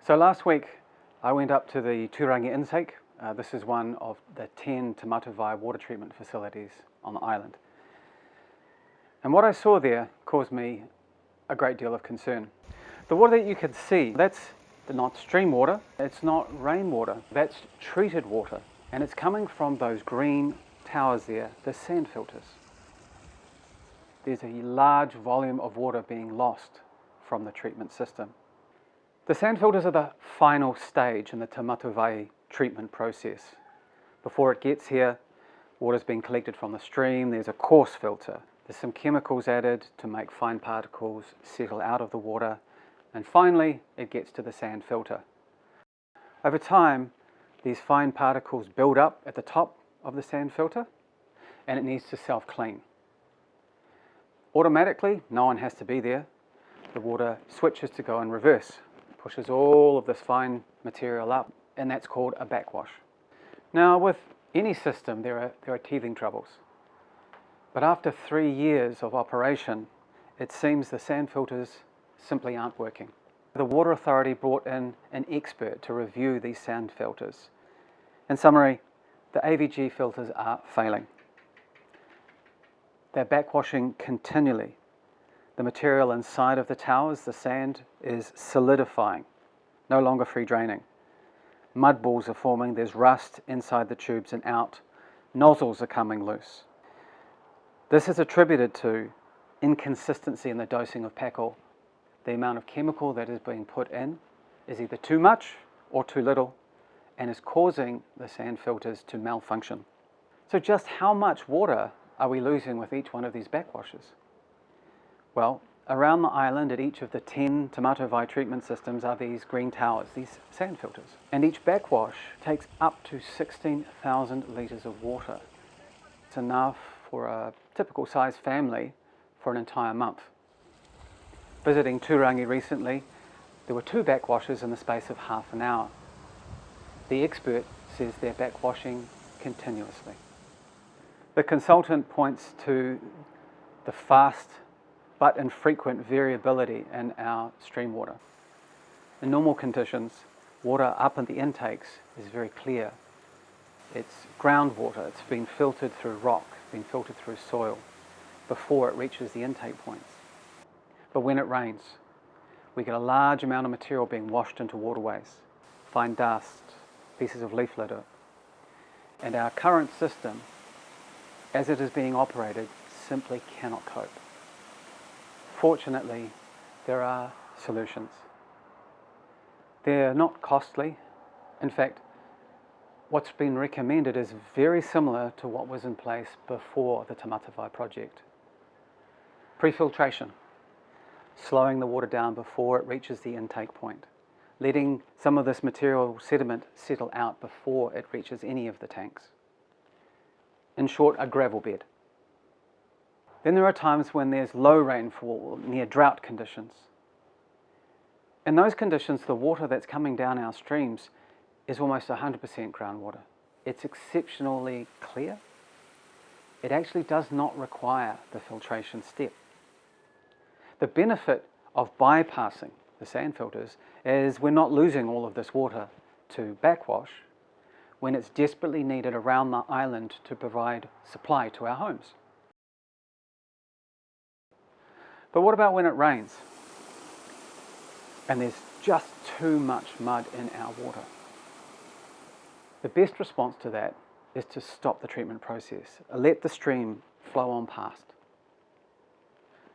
So last week I went up to the Turangi intake. This is one of the 10 Te Matavai water treatment facilities on the island. And what I saw there caused me a great deal of concern. The water that you can see, that's not stream water, it's not rainwater, that's treated water. And it's coming from those green towers there, the sand filters. There's a large volume of water being lost from the treatment system. The sand filters are the final stage in the Te Matavai treatment process. Before it gets here, water's being collected from the stream, there's a coarse filter. There's some chemicals added to make fine particles settle out of the water, and finally it gets to the sand filter. Over time, these fine particles build up at the top of the sand filter and it needs to self-clean. Automatically, no one has to be there. The water switches to go in reverse, pushes all of this fine material up, and that's called a backwash. Now, with any system, there are teething troubles. But after 3 years of operation, it seems the sand filters simply aren't working. The Water Authority brought in an expert to review these sand filters. In summary, the AVG filters are failing. They're backwashing continually. The material inside of the towers, the sand, is solidifying, no longer free draining. Mud balls are forming, there's rust inside the tubes and out. Nozzles are coming loose. This is attributed to inconsistency in the dosing of PACl. The amount of chemical that is being put in is either too much or too little and is causing the sand filters to malfunction. So just how much water are we losing with each one of these backwashes? Well, around the island at each of the 10 Te Matavai treatment systems are these green towers, these sand filters. And each backwash takes up to 16,000 litres of water. It's enough for a typical size family for an entire month. Visiting Turangi recently, there were 2 backwashes in the space of half an hour. The expert says they're backwashing continuously. The consultant points to the fast but infrequent variability in our stream water. In normal conditions, water up in the intakes is very clear. It's groundwater, it's been filtered through rock, been filtered through soil before it reaches the intake points. But when it rains, we get a large amount of material being washed into waterways, fine dust, pieces of leaf litter. And our current system, as it is being operated, simply cannot cope. Fortunately, there are solutions. They're not costly. In fact, what's been recommended is very similar to what was in place before the Te Matavai project. Pre-filtration, slowing the water down before it reaches the intake point, letting some of this material sediment settle out before it reaches any of the tanks. In short, a gravel bed. Then there are times when there's low rainfall, near drought conditions. In those conditions, the water that's coming down our streams is almost 100% groundwater. It's exceptionally clear. It actually does not require the filtration step. The benefit of bypassing the sand filters is we're not losing all of this water to backwash when it's desperately needed around the island to provide supply to our homes. But what about when it rains and there's just too much mud in our water? The best response to that is to stop the treatment process. Let the stream flow on past.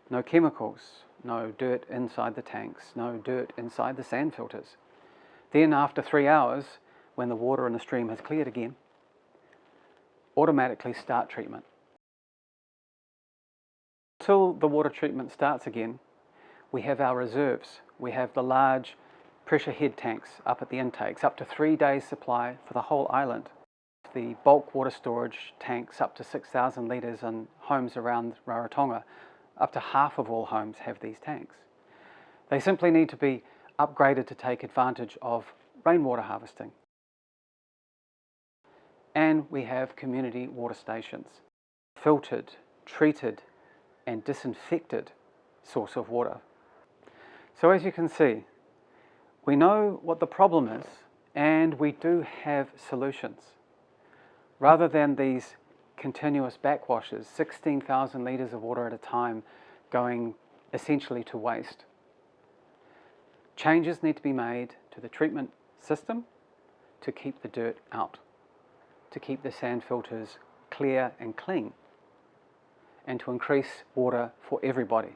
No chemicals, no dirt inside the tanks, no dirt inside the sand filters. Then after 3 hours, when the water in the stream has cleared again, automatically start treatment. Till the water treatment starts again, we have our reserves. We have the large pressure head tanks up at the intakes, up to 3 days supply for the whole island. The bulk water storage tanks up to 6,000 litres in homes around Rarotonga. Up to half of all homes have these tanks. They simply need to be upgraded to take advantage of rainwater harvesting. And we have community water stations, filtered, treated and disinfected source of water. So as you can see, We know what the problem is, and we do have solutions. Rather than these continuous backwashes, 16,000 litres of water at a time going essentially to waste, changes need to be made to the treatment system to keep the dirt out, to keep the sand filters clear and clean, and to increase water for everybody.